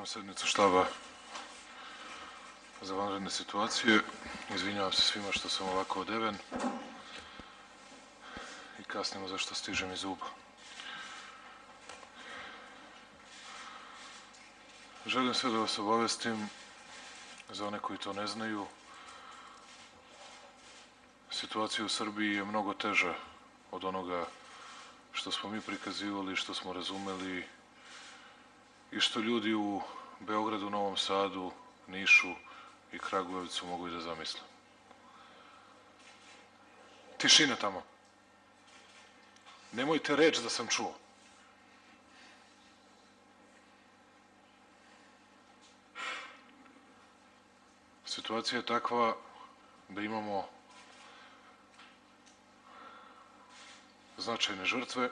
Otvaram sednicu štaba za vanredne situacije. Izvinjavam se svima što sam ovako odeven i kasnimo zašto stižem iz Uba. Želim sve da vas obavestim, za one koji to ne znaju, situacija u Srbiji je mnogo teža od onoga što smo mi prikazivali, što smo razumeli i što ljudi u Beogradu, Novom Sadu, Nišu i Kragujevcu mogu i da zamisle. Tišina tamo. Nemojte reč da sam čuo. Situacija je takva da imamo značajne žrtve.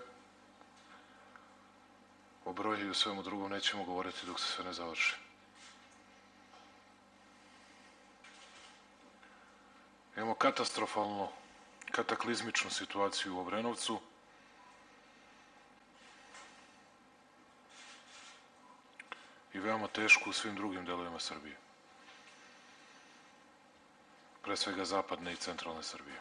O broju i o svemu drugom nećemo govoriti dok se sve ne završi. Imamo katastrofalnu, kataklizmičnu situaciju u Obrenovcu. I veoma tešku u svim drugim delovima Srbije. Pre svega zapadne i centralne Srbije.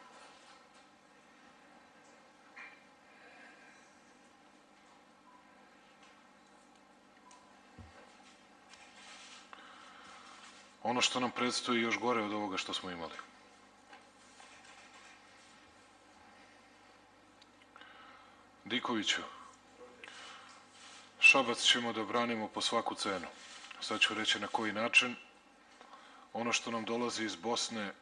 Ono što nam predstoji još gore od ovoga što smo imali. Dikoviću, Šabac ćemo da branimo po svaku cenu. Sad ću reći na koji način. Ono što nam dolazi iz Bosne,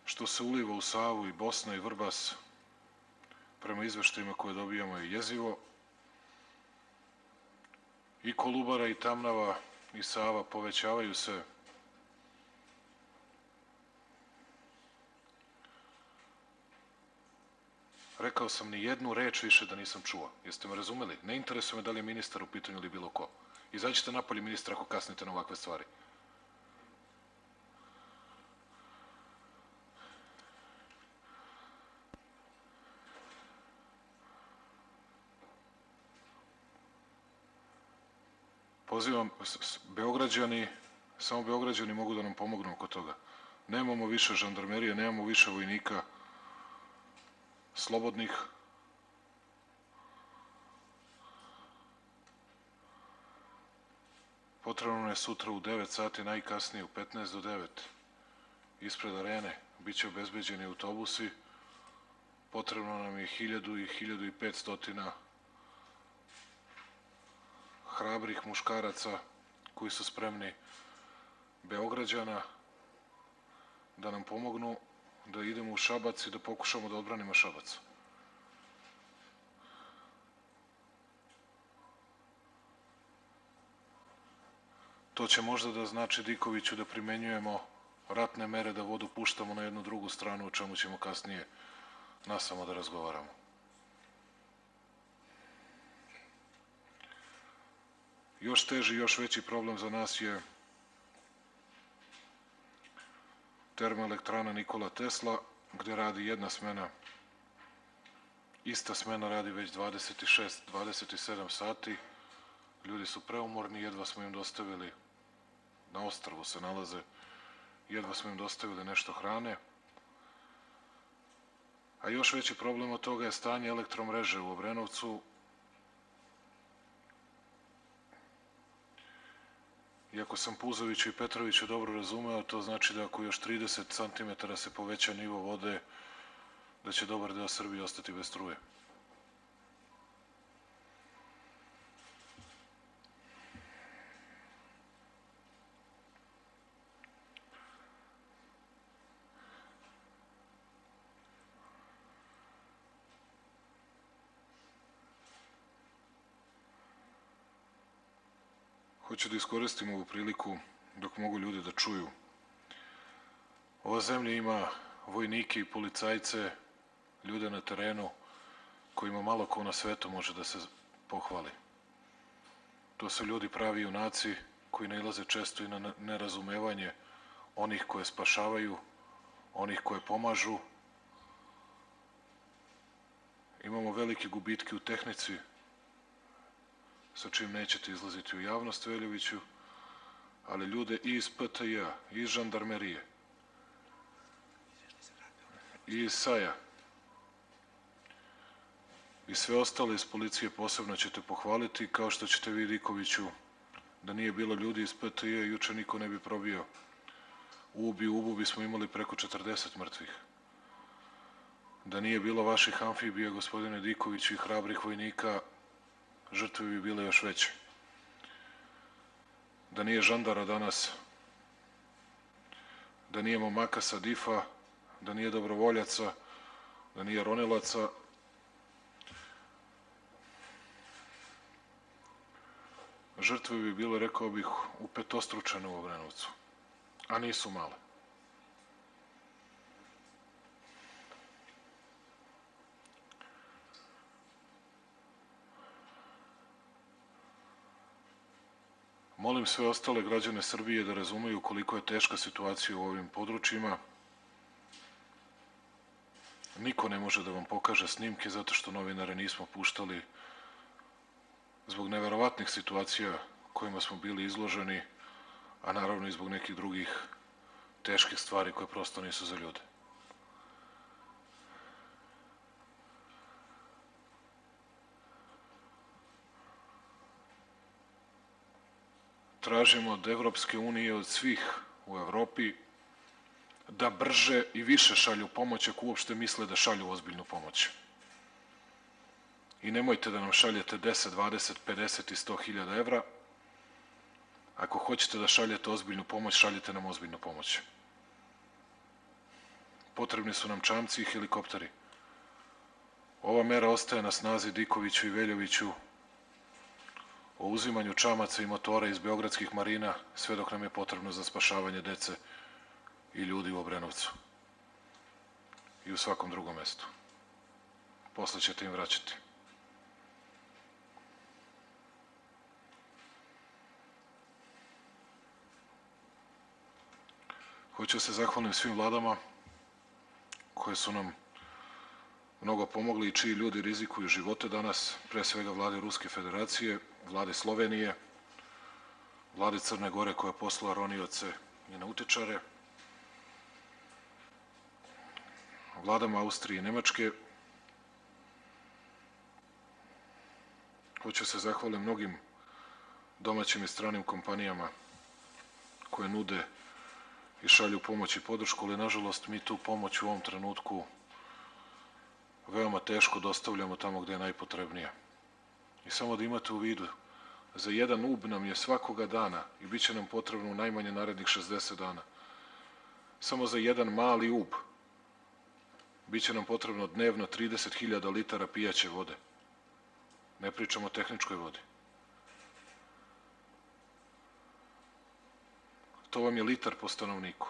što se uliva u Savu i Bosna i Vrbas, prema izveštajima koje dobijamo je jezivo. I Kolubara i Tamnava i Sava povećavaju se. Rekao sam ni jednu reč više da nisam čuo. Jeste me razumeli? Ne interesuje me da li je ministar u pitanju ili bilo ko. Izađite napolje, ministra, ako kasnite na ovakve stvari. Pozivam Beograđani, samo Beograđani mogu da nam pomognu oko toga. Nemamo više žandarmerije, nemamo više vojnika slobodnih. Potrebno je sutra u 9 sati, najkasnije u 15 do 9, ispred arene, bit će obezbeđeni autobusi. Potrebno nam je 1000 i 1500 hrabrih muškaraca koji su spremni, Beograđana, da nam pomognu da idemo u Šabac i da pokušamo da odbranimo Šabac. To će možda da znači, Dikoviću, da primenjujemo ratne mere, da vodu puštamo na jednu drugu stranu, o čemu ćemo kasnije nasamo da razgovaramo. Još teži, još veći problem za nas je termoelektrana Nikola Tesla, gde radi jedna smena. Ista smena radi već 26, 27 sati. Ljudi su preumorni, jedva smo im dostavili, na ostrvu se nalaze, jedva smo im dostavili nešto hrane. A još veći problem od toga je stanje elektromreže u Obrenovcu. Iako sam Puzoviću i Petroviću dobro razumeo, to znači da ako još 30 cm se poveća nivo vode, da će dobar deo Srbije ostati bez struje. Hoću da iskoristim ovu priliku dok mogu ljudi da čuju. Ova zemlja ima vojnike i policajce, ljude na terenu, kojima malo ko na svetu može da se pohvali. To su ljudi pravi junaci koji nailaze često i na nerazumevanje onih koje spašavaju, onih koje pomažu. Imamo velike gubitke u tehnici, sa čim nećete izlaziti u javnost, Veljoviću, ali ljude i iz PTJ-a, i iz žandarmerije, i iz SAJ-a, i sve ostale iz policije posebno ćete pohvaliti, kao što ćete vi, Dikoviću, da nije bilo ljudi iz PTJ-a, juče niko ne bi probio Ubi, u Ubu bismo imali preko 40 mrtvih. Da nije bilo vaših amfibija, gospodine Dikoviću, i hrabrih vojnika, žrtve bi bile još veće. Da nije žandara danas, da nije momaka sa Difa, da nije dobrovoljaca, da nije ronilaca, žrtve bi bile, rekao bih, upetostručene u Obrenovcu, a nisu male. Molim sve ostale građane Srbije da razumeju koliko je teška situacija u ovim područjima. Niko ne može da vam pokaže snimke zato što novinare nismo puštali zbog neverovatnih situacija kojima smo bili izloženi, a naravno i zbog nekih drugih teških stvari koje prosto nisu za ljude. Tražimo od Evropske unije, od svih u Evropi, da brže i više šalju pomoć ako uopšte misle da šalju ozbiljnu pomoć. I nemojte da nam šaljete 10, 20, 50 i 100 hiljada evra. Ako hoćete da šaljete ozbiljnu pomoć, šaljite nam ozbiljnu pomoć. Potrebni su nam čamci i helikopteri. Ova mera ostaje na snazi, Dikoviću i Veljoviću, o uzimanju čamaca i motora iz beogradskih marina, sve dok nam je potrebno za spašavanje dece i ljudi u Obrenovcu i u svakom drugom mestu. Posle ćete im vraćati. Hoću da se zahvalim svim vladama koje su nam mnogo pomogli i čiji ljudi rizikuju živote danas, pre svega vlade Ruske federacije, vlade Slovenije, vlade Crne Gore koja je poslala ronioce i nautičare, vladama Austrije i Nemačke. Hoću se zahvalim mnogim domaćim i stranim kompanijama koje nude i šalju pomoć i podršku, ali nažalost mi tu pomoć u ovom trenutku veoma teško dostavljamo tamo gde je najpotrebnija. I samo da imate u vidu, za jedan ub nam je svakoga dana i bit će nam potrebno u najmanje narednih 60 dana. Samo za jedan mali ub bit će nam potrebno dnevno 30.000 litara pijaće vode. Ne pričamo o tehničkoj vodi. To vam je litar po stanovniku.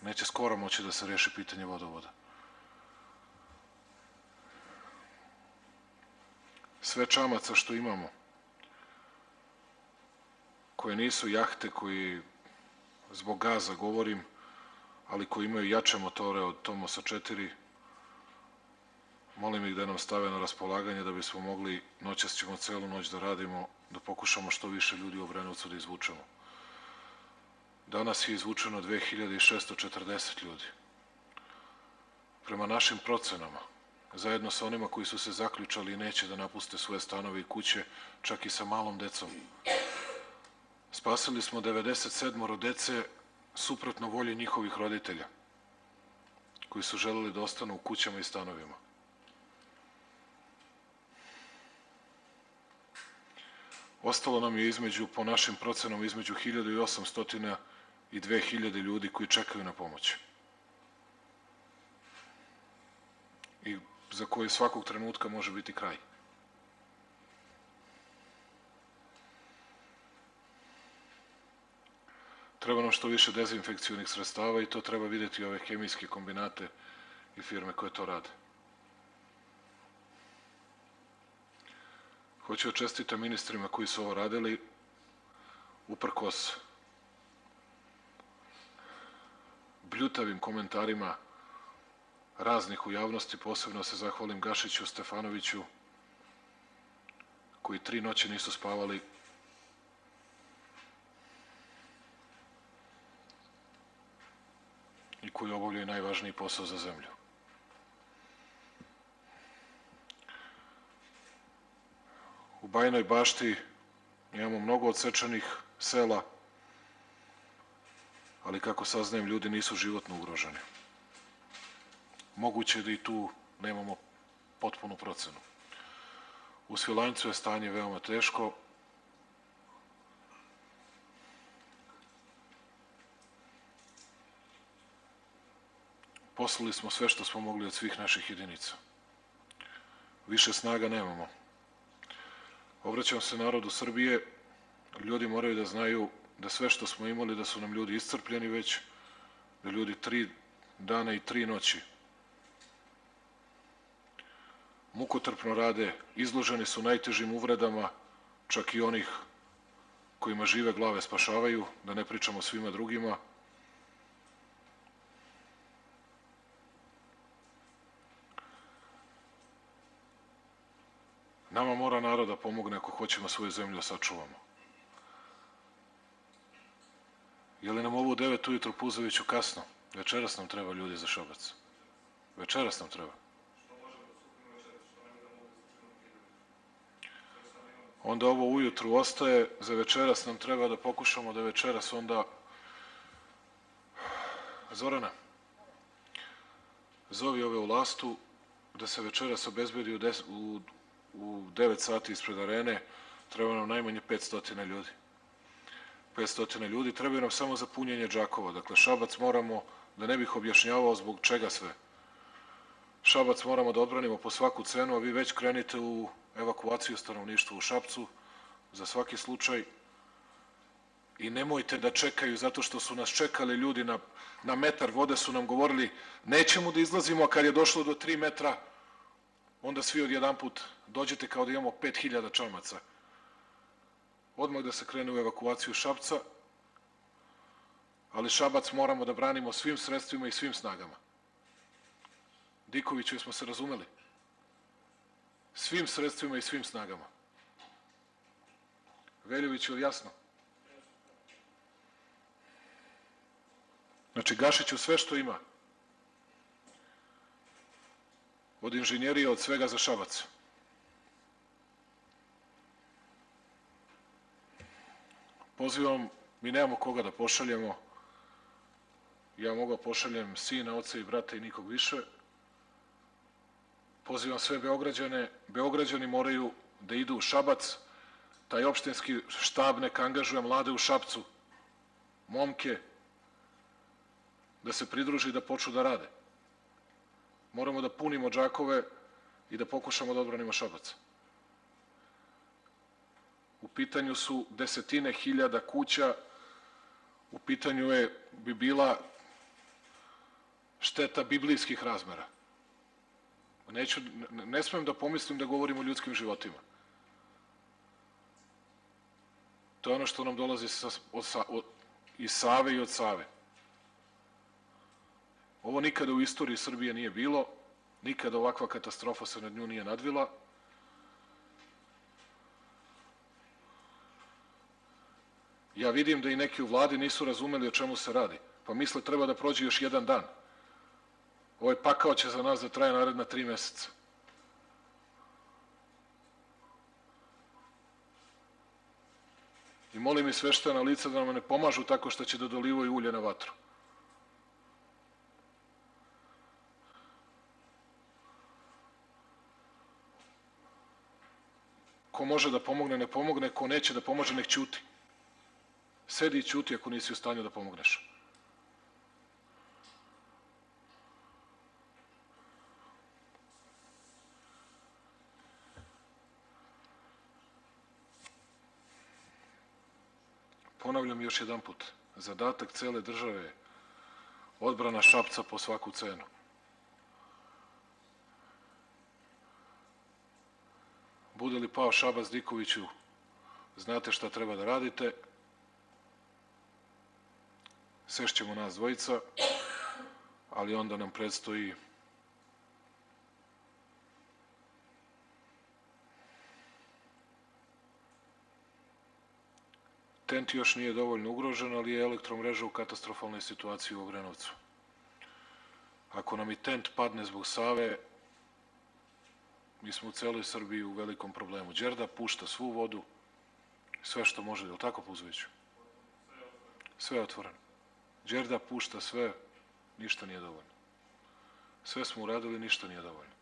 Neće skoro moći da se reši pitanje vodovoda. Sve čamaca što imamo, koje nisu jahte, koji zbog gaza govorim, ali koji imaju jače motore od Tomosa 4, molim ih da nam stave na raspolaganje da bismo mogli, noćas ćemo celu noć da radimo, da pokušamo što više ljudi u Obrenovcu da izvučemo. Danas je izvučeno 2640 ljudi. Prema našim procenama, zajedno sa onima koji su se zaključali i neće da napuste svoje stanove i kuće, čak i sa malom decom, spasili smo 97 dece suprotno volji njihovih roditelja, koji su želeli da ostanu u kućama i stanovima. Ostalo nam je po našim procenama, između 1800 i 2000 ljudi koji čekaju na pomoć. I za koje svakog trenutka može biti kraj. Treba nam što više dezinfekcionih sredstava i to treba videti ove hemijske kombinate i firme koje to rade. Hoću da čestitam ministrima koji su ovo radili, uprkos bljutavim komentarima raznih u javnosti, posebno se zahvalim Gašiću, Stefanoviću koji 3 noći nisu spavali, i koji obavljaju najvažniji posao za zemlju. U Bajinoj Bašti imamo mnogo odsečenih sela, ali kako saznajem, ljudi nisu životno ugroženi. Moguće da i tu nemamo potpunu procenu. U Svilajncu je stanje veoma teško. Poslali smo sve što smo mogli od svih naših jedinica. Više snaga nemamo. Obraćam se narodu Srbije. Ljudi moraju da znaju da sve što smo imali, da su nam ljudi iscrpljeni već, da ljudi 3 dana i 3 noći mukotrpno rade, izloženi su najtežim uvredama, čak i onih kojima žive glave spašavaju, da ne pričamo svima drugima. Nama mora narod da pomogne ako hoćemo svoju zemlju da sačuvamo. Je li nam ovo u 9 ujutru Puzoviću kasno? Večeras nam treba ljudi za Šabac. Večeras nam treba. Onda ovo ujutru ostaje, za večeras nam treba da pokušamo da večeras onda... Zorana, zovi ove u Lastu da se večeras obezbedi u 9 sati ispred arene, treba nam najmanje 500 ljudi. 500 ljudi, trebaju nam samo za punjenje džakova. Dakle, Šabac moramo, da ne bih objašnjavao zbog čega sve. Šabac moramo da odbranimo po svaku cenu, a vi već krenite u evakuaciju stanovništva u Šapcu za svaki slučaj. I nemojte da čekaju, zato što su nas čekali ljudi na metar vode, su nam govorili nećemo da izlazimo, a kad je došlo do 3 metra, onda svi odjedanput dođete kao da imamo 5000 čamaca. Odmah da se krene u evakuaciju Šapca, ali Šabac moramo da branimo svim sredstvima i svim snagama. Dikoviću, jesmo se razumeli? Svim sredstvima i svim snagama. Veljoviću, je li jasno? Znači, Gašiću sve što ima. Od inženjerije, od svega za Šabac. Pozivam, mi nemamo koga da pošaljemo. Ja mogu da pošaljem sina, oca i brata i nikog više. Pozivam sve Beograđane. Beograđani moraju da idu u Šabac. Taj opštinski štab neka angažuje mlade u Šapcu, momke, da se pridruži i da počnu da rade. Moramo da punimo džakove i da pokušamo da odbranimo Šabac. U pitanju su desetine hiljada kuća, u pitanju bi bila šteta biblijskih razmera. Ne smem da pomislim da govorim o ljudskim životima. To je ono što nam dolazi iz Save i od Save. Ovo nikada u istoriji Srbije nije bilo, nikada ovakva katastrofa se nad nju nije nadvila. Ja vidim da i neki u vladi nisu razumeli o čemu se radi, pa misle treba da prođe još jedan dan. Ovaj pakao će za nas da traje naredna 3 meseca. I molim i sveštena lica da nam ne pomažu tako što će da dolivaju ulje na vatru. Ko može da pomogne, ne pomogne, ko neće da pomože, nek ćuti. Sedi i ćuti ako nisi u stanju da pomogneš. Ponavljam još jedan put, zadatak cele države je odbrana Šapca po svaku cenu. Bude li pao Šabac, Dikoviću, znate šta treba da radite. Sešćemo nas dvojica, ali onda nam predstoji TENT još nije dovoljno ugrožen, ali je elektromreža u katastrofalnoj situaciji u Obrenovcu. Ako nam i TENT padne zbog Save, mi smo u celoj Srbiji u velikom problemu. Đerda pušta svu vodu, sve što može, je li tako, Puzoviću? Sve je otvoreno. Đerda pušta sve, ništa nije dovoljno. Sve smo uradili, ništa nije dovoljno.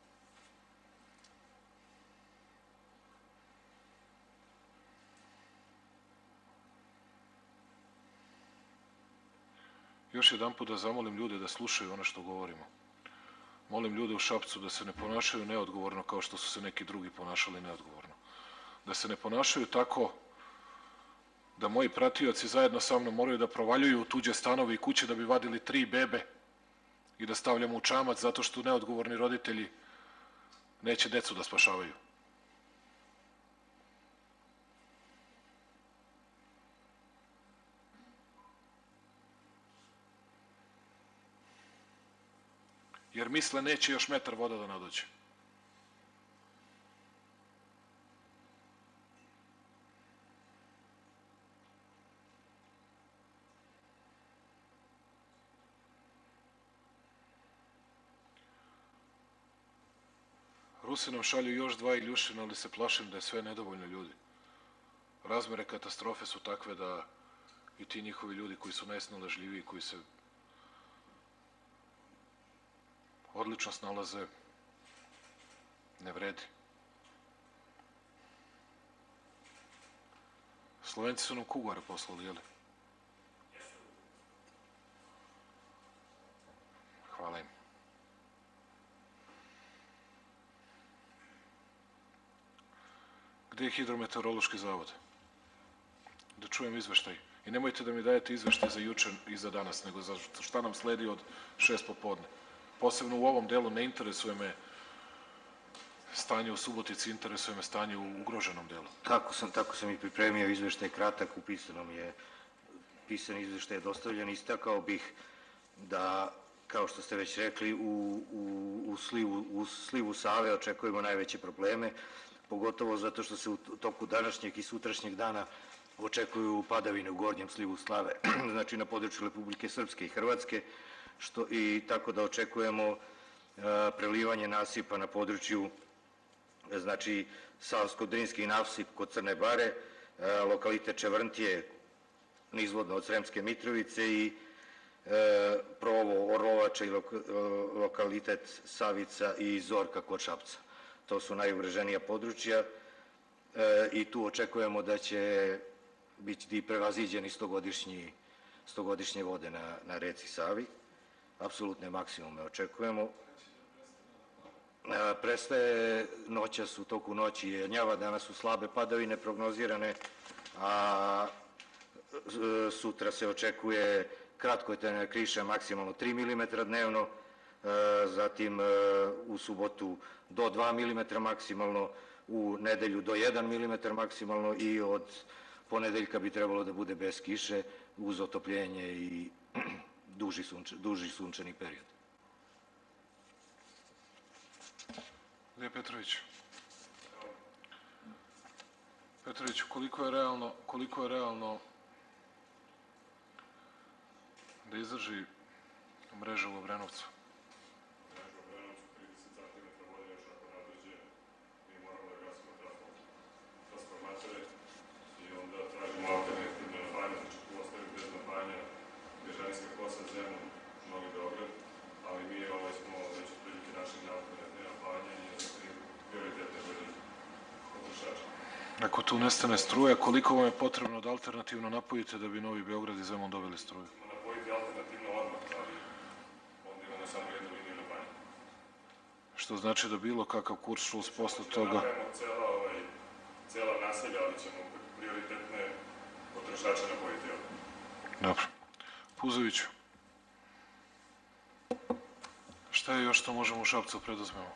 Još jedan put da zamolim ljude da slušaju ono što govorimo. Molim ljude u Šapcu da se ne ponašaju neodgovorno kao što su se neki drugi ponašali neodgovorno. Da se ne ponašaju tako da moji pratioci zajedno sa mnom moraju da provaljuju u tuđe stanove i kuće da bi vadili 3 bebe i da stavljamo u čamac zato što neodgovorni roditelji neće decu da spašavaju. Jer misle neće još metar voda da nadođe. Rusi nam šalju još 2 Iljušina, ali se plašim da je sve nedovoljno ljudi. Razmere katastrofe su takve da i ti njihovi ljudi koji su najsnalažljiviji, koji se odlično snalaze, ne vredi. Slovenci su nam kugare poslali, jeli? Hvala im. Gde je Hidrometeorološki zavod? Da čujem izveštaj. I nemojte da mi dajete izveštaj za juče i za danas, nego za šta nam sledi od 6 popodne. Posebno u ovom delu ne interesuje me stanje u Subotici, interesuje me stanje u ugroženom delu. Tako sam i pripremio izveštaj kratak, u pisani izveštaj je dostavljen. Istakao bih da, kao što ste već rekli, u slivu Save očekujemo najveće probleme, pogotovo zato što se u toku današnjeg i sutrašnjeg dana očekuju padavine u gornjem slivu Save, znači na području Republike Srpske i Hrvatske, i tako da očekujemo prelivanje nasipa na području, znači Savsko-Drinski nasip kod Crne Bare, lokalitet Čevrntije nizvodno od Sremske Mitrovice i Provo, Orlovača i lokalitet Savica i Zorka kod Šapca. To su najugroženija područja i tu očekujemo da će biti prevaziđeni 100-godišnje vode na reci Savi. Apsolutne maksimume očekujemo. Prestaje noćas, u toku noći je Gnjava, danas su slabe padavine prognozirane, a sutra se očekuje kratkotrajna kriša maksimalno 3 mm dnevno, zatim u subotu do 2 mm maksimalno, u nedelju do 1 mm maksimalno i od ponedeljka bi trebalo da bude bez kiše uz otopljenje i duži sunčani period. Gde je Petrović? Petrović, koliko je realno da izdrži mreža u Obrenovcu? Mreža u Obrenovcu 30 cm vode još ako nadođe, mi moramo da gasimo transformatore i onda tražimo alternativne napajanje, znači tu ostavim bez napajanja Bežanijska kosa, Zemun, Novi Beograd, ali mi smo već otprilike našli na alternativne napajanje i za prioritetne potrošača. Ako tu nestane struja, koliko vam je potrebno da alternativno napojite da bi Novi Beograd i Zemun dobili struju? Napojiti alternativno odmah, ali onda imamo samo jednu liniju napajanja. Što znači da bilo kakav Kuršlus posle toga... Napajamo cela naselja, ali ćemo prioritetne potrošače napojiti odmah. Dobro. Puzoviću, šta je još što možemo u Šapcu preduzmemo?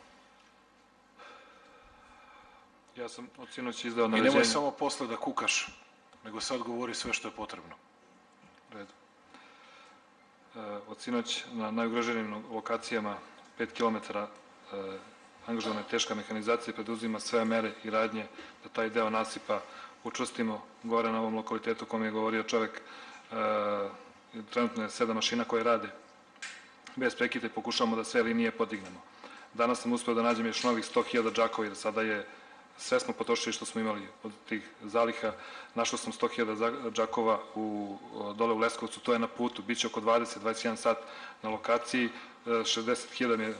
Ja sam od sinoć izdao I naređenje. nemoj samo posle da kukaš, nego sad govori sve što je potrebno. Redu. Od sinoć na najugroženim lokacijama 5 km angažovana je teška mehanizacija i preduzima sve mere i radnje da taj deo nasipa učvrstimo gore na ovom lokalitetu o kom je govorio čovek. Trenutno je 7 mašina koje rade bez prekida i pokušavamo da sve linije podignemo. Danas sam uspeo da nađem još novih 100.000 džakova, jer sada je, sve smo potrošili što smo imali od tih zaliha. Našao sam 100.000 džakova dole u Leskovcu, to je na putu, bit će oko 20-21 sat na lokaciji, 60.000 je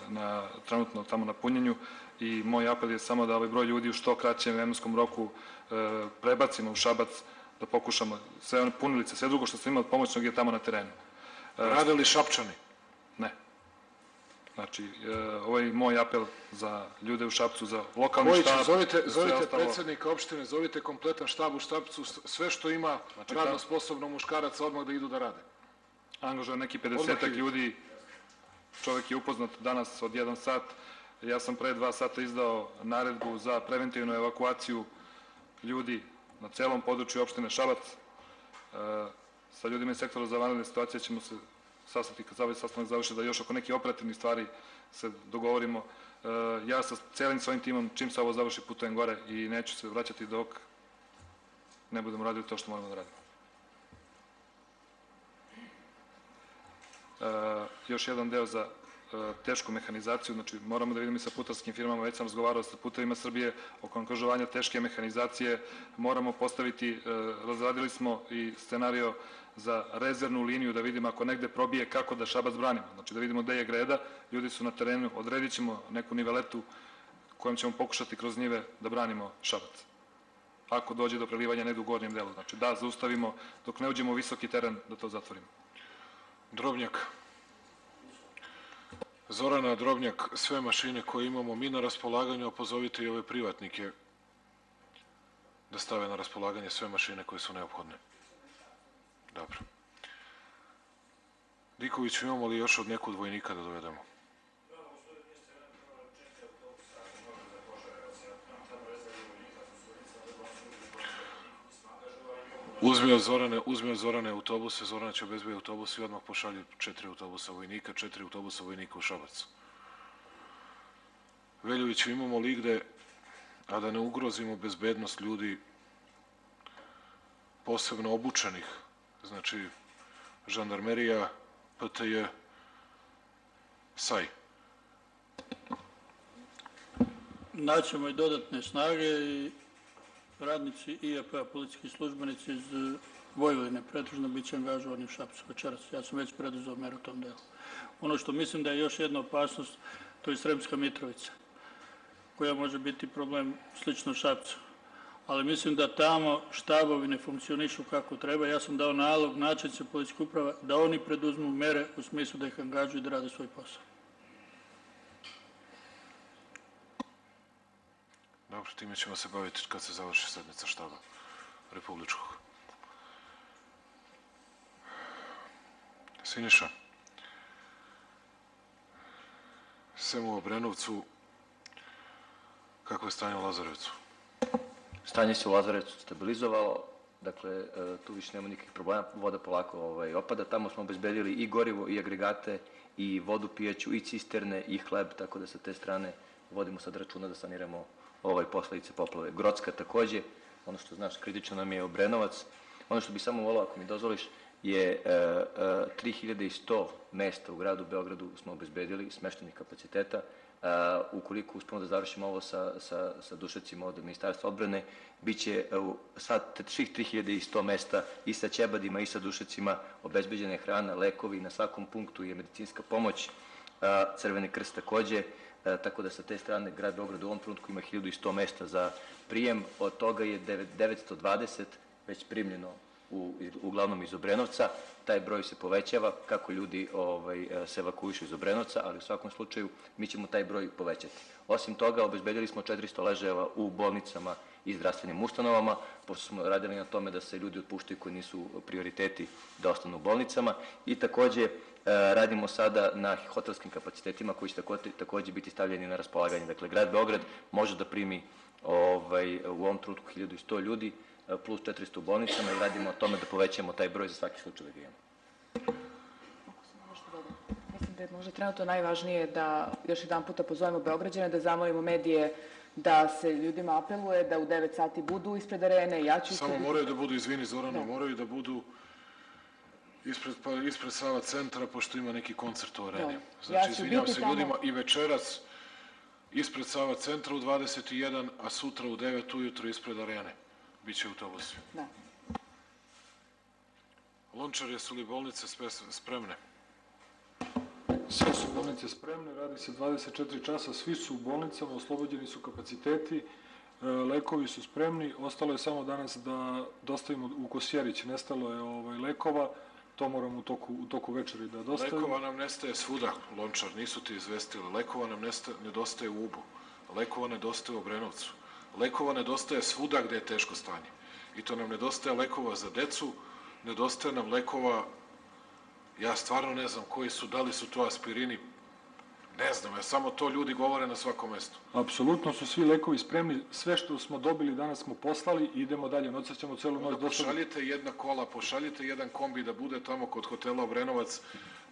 trenutno tamo na punjenju i moj apel je samo da ovaj broj ljudi u što kraćem vremenskom roku prebacimo u Šabac, da pokušamo sve one punilice, sve drugo što smo imali pomoćnog je tamo na terenu. Rade li Šapčani? Ne. Znači, ovaj moj apel za ljude u Šapcu, za lokalni štab... Zovite predsednika opštine, zovite kompletan štab u Šapcu, sve što ima radno sposobno muškaraca odmah da idu da rade. Angažujem neki 50 ljudi, čovek je upoznat danas od 1 sat, ja sam pre 2 sata izdao naredbu za preventivnu evakuaciju ljudi na celom području opštine Šabac. Sa ljudima iz sektora za vanredne situacije ćemo se sastati kad ovaj sastanak završi, da još oko neke operativne stvari se dogovorimo. Ja sa celim svojim timom, čim se ovo završi, putujem gore i neću se vraćati dok ne budemo radili to što moramo da radimo. Još jedan deo za tešku mehanizaciju, znači moramo da vidimo i sa putarskim firmama, već sam razgovarao sa Putevima Srbije oko angažovanja teške mehanizacije, moramo postaviti, razradili smo i scenario za rezervnu liniju, da vidimo ako negde probije kako da Šabac branimo, znači da vidimo gde je greda, ljudi su na terenu, odredit ćemo neku niveletu kojom ćemo pokušati kroz njive da branimo Šabac. Ako dođe do prelivanja negde u gornjem delu, znači da zaustavimo dok ne uđemo u visoki teren da to zatvorimo. Drobnjak. Zorana Drobnjak, sve mašine koje imamo mi na raspolaganju, a pozovite i ove privatnike da stave na raspolaganje sve mašine koje su neophodne. Dobro. Diković, imamo li još od nekud vojnika da dovedemo? Uzmi od Zorane autobuse, Zorana će obezbediti autobus i odmah pošalje 4 autobusa vojnika u Šabac. Veljoviću, imamo li gde, a da ne ugrozimo bezbednost ljudi posebno obučenih, znači žandarmerija, PTJ, SAJ. Naćemo i dodatne snage i radnici IAP-a, policijski službenici iz Vojvodine, pretežno bit će angažovani u Šapcu večeras. Ja sam već preduzeo meru u tom delu. Ono što mislim da je još jedna opasnost, to je Sremska Mitrovica, koja može biti problem slično Šapcu. Ali mislim da tamo štabovi ne funkcionišu kako treba. Ja sam dao nalog načelnicima policijskih uprava da oni preduzmu mere u smislu da ih angažuju da rade svoj posao. Dobro, time ćemo se baviti kad se završi sednica štaba republičkog. Siniša, sem u Obrenovcu, kako je stanje u Lazarevcu? Stanje se u Lazarevcu stabilizovalo, dakle, tu više nema nikakvih problema, voda polako opada. Tamo smo obezbedili i gorivo, i agregate, i vodu pijeću, i cisterne, i hleb, tako da sa te strane vodimo sad računa da saniramo posledice poplave. Grocka takođe, ono što znaš, kritično nam je Obrenovac. Ono što bih samo volao, ako mi dozvoliš, je 3100 mesta u gradu Beogradu smo obezbedili, smeštenih kapaciteta. Ukoliko uspemo da završimo ovo sa dušecima od Ministarstva odbrane, bit će sad svih 3100 mesta i sa ćebadima i sa dušecima obezbeđena hrana, lekovi, na svakom punktu je medicinska pomoć, Crveni krst takođe, tako da sa te strane grad Beograd u ovom trenutku ima 1100 mesta za prijem, od toga je 920 već primljeno uglavnom iz Obrenovca. Taj broj se povećava kako ljudi se evakuišu iz Obrenovca, ali u svakom slučaju mi ćemo taj broj povećati. Osim toga, obezbedili smo 400 ležajeva u bolnicama i zdravstvenim ustanovama, pošto smo radili na tome da se ljudi otpuštaju koji nisu prioriteti da ostanu u bolnicama, i takođe radimo sada na hotelskim kapacitetima koji će takođe biti stavljeni na raspolaganje. Dakle, grad Beograd može da primi u ovom trenutku 1100 ljudi, plus 400 u bolnicama, i radimo o tome da povećamo taj broj za svaki slučaj da ga imamo. Mislim da je možda trenutno najvažnije da još jedan puta pozovemo Beograđane, da zamolimo medije da se ljudima apeluje da u 9 sati budu ispred arene. Ja ću Samo moraju da budu, izvini Zorana, moraju da budu ispred Sava centra, pošto ima neki koncert u areni. Znači, izvinjam se ljudima, i večeras ispred Sava centra u 21, a sutra u 9 ujutro ispred arene. Biće autobusi. Da. Lončar, jesu li bolnice spremne? Sve su bolnice spremne, radi se 24 časa, svi su u bolnicama, oslobođeni su kapaciteti, lekovi su spremni, ostalo je samo danas da dostavimo u Kosjerić, nestalo je lekova, to moramo u toku večeri da dostavimo. Lekova nam nestaje svuda, Lončar, nisu ti izvestili. Lekova nam nedostaje u Ubu, lekova nedostaje u Obrenovcu, lekova nedostaje svuda gde je teško stanje. I to nam nedostaje lekova za decu, nedostaje nam lekova, ja stvarno ne znam koji su, da li su to aspirini, ne znam, samo to ljudi govore na svakom mestu. Apsolutno su svi lekovi spremni, sve što smo dobili danas smo poslali i idemo dalje, noć ćemo celu noć dostaviti. Pošaljite jedna kola, pošaljite jedan kombi da bude tamo kod hotela Obrenovac,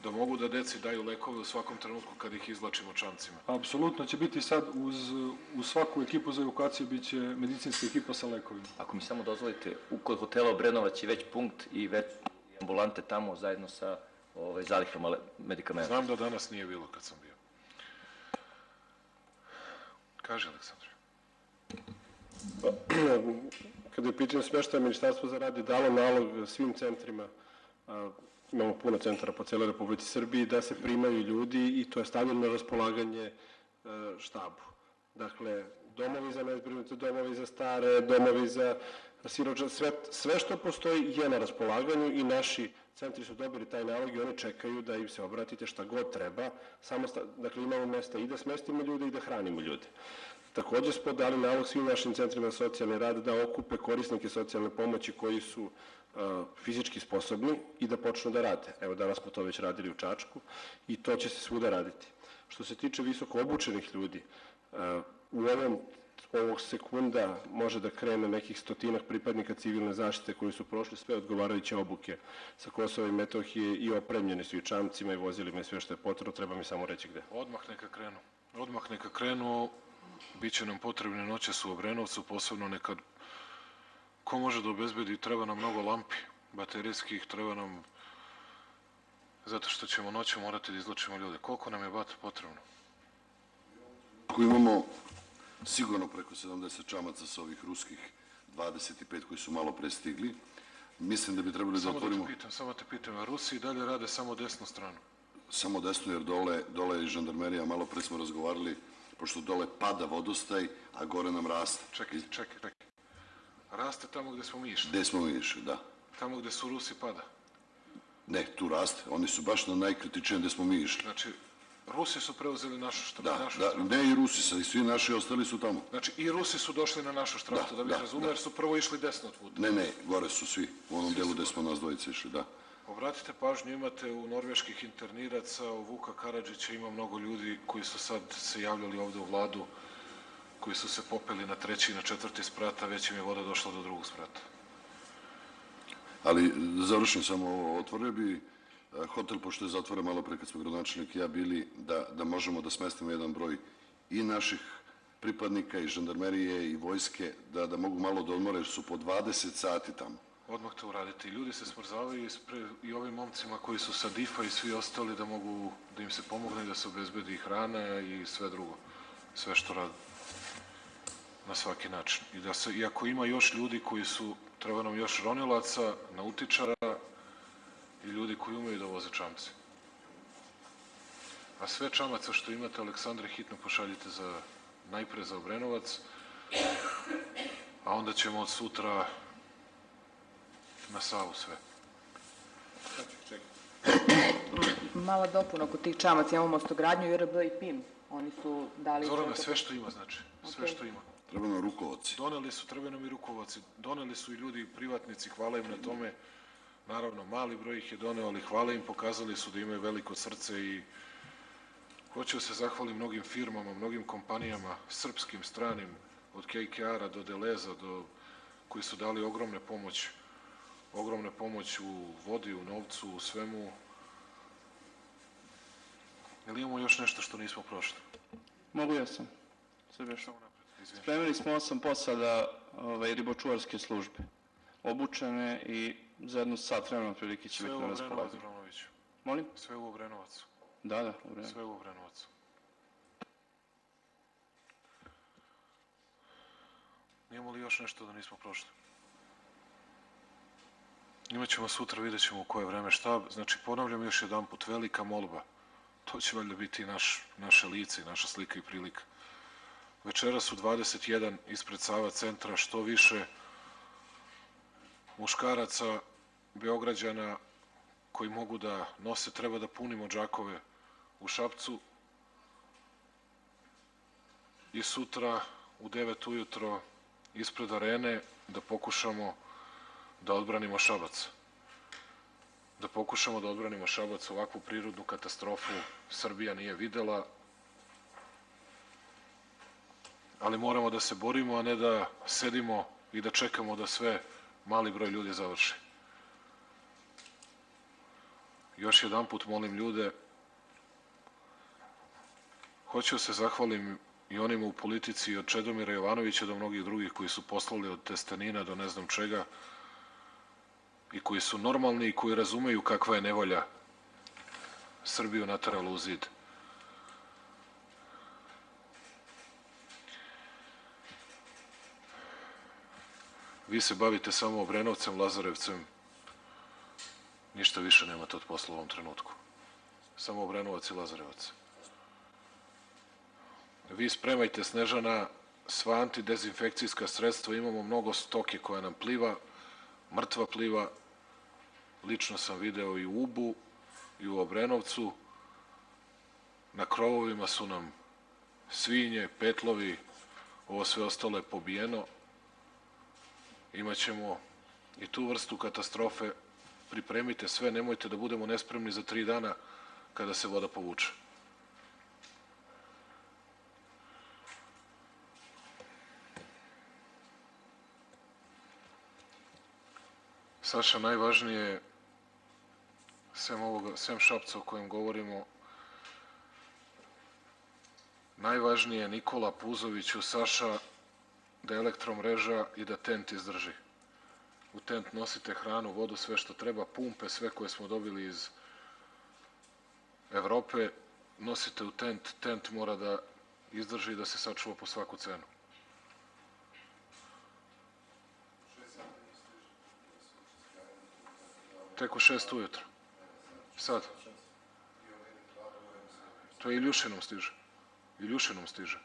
da mogu da deci daju lekove u svakom trenutku kad ih izvlačimo čamcima. Apsolutno će biti sad uz svaku ekipu za evokaciju biće medicinska ekipa sa lekovima. Ako mi samo dozvolite, kod hotela Obrenovac je već punkt i već ambulante tamo zajedno sa zalihama medikamenta. Znam da danas nije bilo kad sam bio. Kaže, Aleksandre. Kada je pitanje smještaja, Ministarstvo za rad je dalo nalog svim centrima, imamo puno centara po cijeloj Republici Srbiji, da se primaju ljudi i to je stavljeno na raspolaganje štabu. Dakle, domovi za nezbrinute, domovi za stare, domovi za siroče, sve što postoji je na raspolaganju i naši centri su dobili taj nalog i oni čekaju da im se obratite šta god treba. Dakle, imamo mesta i da smestimo ljude i da hranimo ljude. Takođe smo dali nalog svim našim centrima socijalne rade da okupe korisnike socijalne pomoći koji su fizički sposobni i da počnu da rade. Evo, danas smo to već radili u Čačku i to će se svuda raditi. Što se tiče visoko obučenih ljudi, u ovog sekunda može da krene nekih 100 pripadnika civilne zaštite koji su prošli sve odgovarajuće obuke sa Kosova i Metohije i opremljeni su i čamcima i vozilima i sve što je potrebno, treba mi samo reći gde. Odmah neka krenu, bit će nam potrebne noćas u Obrenovcu, posebno nekad, ko može da obezbedi, treba nam mnogo lampi, baterijskih, treba nam, zato što ćemo noću morati da izlačimo ljude. Koliko nam je potrebno? Ako imamo sigurno preko 70 čamaca sa ovih ruskih 25 koji su malo pre stigli, mislim da bi trebali da otvorimo... Samo te pitam, a Rusi i dalje rade samo desnu stranu? Samo desno, jer dole je žandarmerija, malo pre smo razgovarali, pošto dole pada vodostaj, a gore nam raste. Čekaj. Raste tamo gde smo mi išli? Gde smo mi išli, da. Tamo gde su Rusi pada? Ne, tu raste. Oni su baš na najkritičnijem gde smo mi išli. Znači, Rusi su preuzeli našu štratu. Da, ne i Rusi, i svi naši ostali su tamo. Znači, i Rusi su došli na našu štratu, da bih razumio, jer su prvo išli desno od puta. Ne, gore su svi, u onom delu gde smo nas dvojice išli, da. Obratite pažnju, imate u norveških interniraca, u Vuka Karadžića ima mnogo ljudi koji su sad se javljali ovde u vladu, koji su se popeli na 3. i na 4. sprat, a već im je voda došla do 2. sprata. Ali, završim samo ovo, otvorio bi hotel, pošto je zatvoren malo pre kad smo gradonačelnik i ja bili, da možemo da smestimo jedan broj i naših pripadnika i žandarmerije i vojske, da mogu malo da odmore, jer su po 20 sati tamo. Odmah to uradite. I ljudi se smrzavaju i ovim momcima koji su sa DIF-a i svi ostali da mogu da im se pomogne i da se obezbedi hrana i sve drugo. Sve što rade. Na svaki način. I ako ima još ljudi koji su, treba nam još ronilaca, nautičara i ljudi koji umeju da voze čamce. A sve čamaca što imate, Aleksandre, hitno pošaljite najpre za Obrenovac, a onda ćemo od sutra na Savu sve. Mala dopuna oko tih čamaca, imamo Mostogradnju, IRB i PIM. Oni su dali... Zorana, sve što ima, znači. Sve što ima. Treba nam rukovaci. Treba nam i rukovaci. Doneli su i ljudi privatnici, hvala im na tome. Naravno, mali broj ih je doneo, ali hvala im, pokazali su da imaju veliko srce i hoću da se zahvalim mnogim firmama, mnogim kompanijama, srpskim, stranim, od KKR-a do Deleza, koji su dali ogromne pomoć u vodi, u novcu, u svemu. Ili imamo još nešto što nismo prošli? Mogu ja sam. Sve još. Izvini. Spremili smo 8 posada ribočuvarske službe, obučene i za jednu sat vremena prilike će Sve biti u na Obrenovac, raspolaganju. Branoviću. Molim? Sve u Obrenovac. Da, u redu. Sve u Obrenovac. Nijemo li još nešto da nismo prošli? Imaćemo sutra, vidjet ćemo u koje vreme štab. Znači, ponavljam još jedan put, velika molba. To će valjda biti naše lice i naša slika i prilika. Večeras u 21 ispred Sava centra što više muškaraca, Beograđana koji mogu da nose, treba da punimo džakove u Šapcu i sutra u 9 ujutro ispred arene da pokušamo da odbranimo Šabac. Da pokušamo da odbranimo Šabac, ovakvu prirodnu katastrofu Srbija nije videla, ali moramo da se borimo, a ne da sedimo i da čekamo da sve mali broj ljudi završi. Još jedan put molim ljude, hoću da se zahvalim i onima u politici, od Čedomira Jovanovića do mnogih drugih koji su poslali od testenina do ne znam čega i koji su normalni i koji razumeju kakva je nevolja Srbiju naterala u zid. Vi se bavite samo Obrenovcem, Lazarevcem, ništa više nemate od posla u ovom trenutku. Samo Obrenovac i Lazarevac. Vi spremajte, Snežana, sva antidezinfekcijska sredstva, imamo mnogo stoke koja nam pliva, mrtva pliva. Lično sam video i u Ubu i u Obrenovcu. Na krovovima su nam svinje, petlovi, ovo sve ostalo je pobijeno. Imaćemo i tu vrstu katastrofe. Pripremite sve, nemojte da budemo nespremni za 3 dana kada se voda povuče. Saša, najvažnije, sem Šapca o kojem govorimo, najvažnije je Nikola Puzoviću, Saša, da je elektromreža i da tent izdrži. U tent nosite hranu, vodu, sve što treba, pumpe, sve koje smo dobili iz Evrope, nosite u tent, tent mora da izdrži i da se sačuva po svaku cenu. Tek u 6 ujutro. Sad. To je Iljušinom stiže. Iljušinom stiže.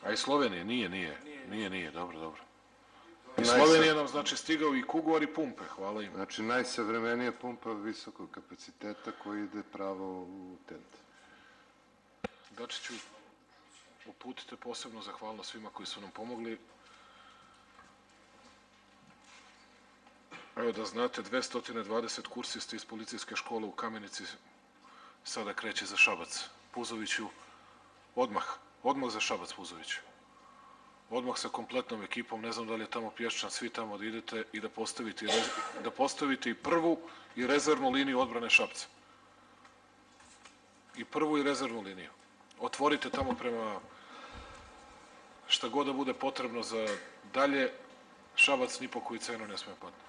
A iz Slovenije? Nije, dobro. Iz Slovenije nam znači stigao i Kuguar i pumpe, hvala im. Znači, najsavremenija pumpa visokog kapaciteta koji ide pravo u tent. Dačiću, uputite posebno zahvalno svima koji su nam pomogli. Evo da znate, 220 kursista iz policijske škole u Kamenici sada kreće za Šabac. Puzoviću, odmah za Šabac, Puzoviću. Odmah sa kompletnom ekipom, ne znam da li je tamo Pješčan, svi tamo da idete i da postavite i prvu i rezervnu liniju odbrane Šapca. I prvu i rezervnu liniju. Otvorite tamo prema šta god da bude potrebno za dalje, Šabac ni po koju cenu ne sme padne.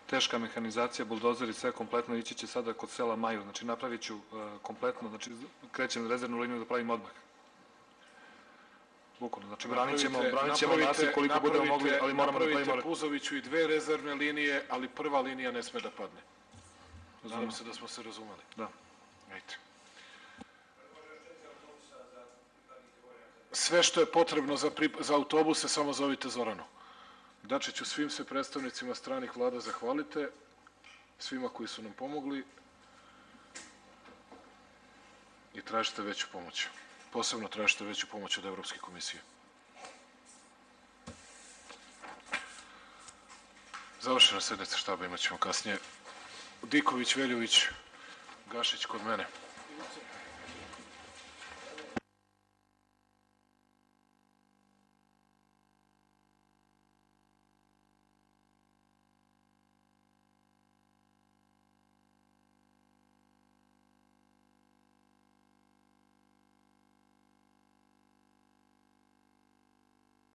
Teška mehanizacija, buldozeri, sve kompletno ići će sada kod sela Maju. Znači, napravit ću kompletno, znači, krećem rezervnu liniju da pravim odmah. Bukvalno, znači, branit ćemo nasip koliko budemo mogli, ali moramo da pravimo... Napravite Puzoviću i 2 rezervne linije, ali prva linija ne sme da padne. Nadam se da smo se razumeli. Da. Ajde. Sve što je potrebno za autobuse, samo zovite Zoranu. Dačiću, svim se predstavnicima stranih vlada zahvalite, svima koji su nam pomogli i tražite veću pomoć. Posebno tražite veću pomoć od Evropske komisije. Završena sednica štaba imat ćemo kasnije. Diković, Veljović, Gašić kod mene.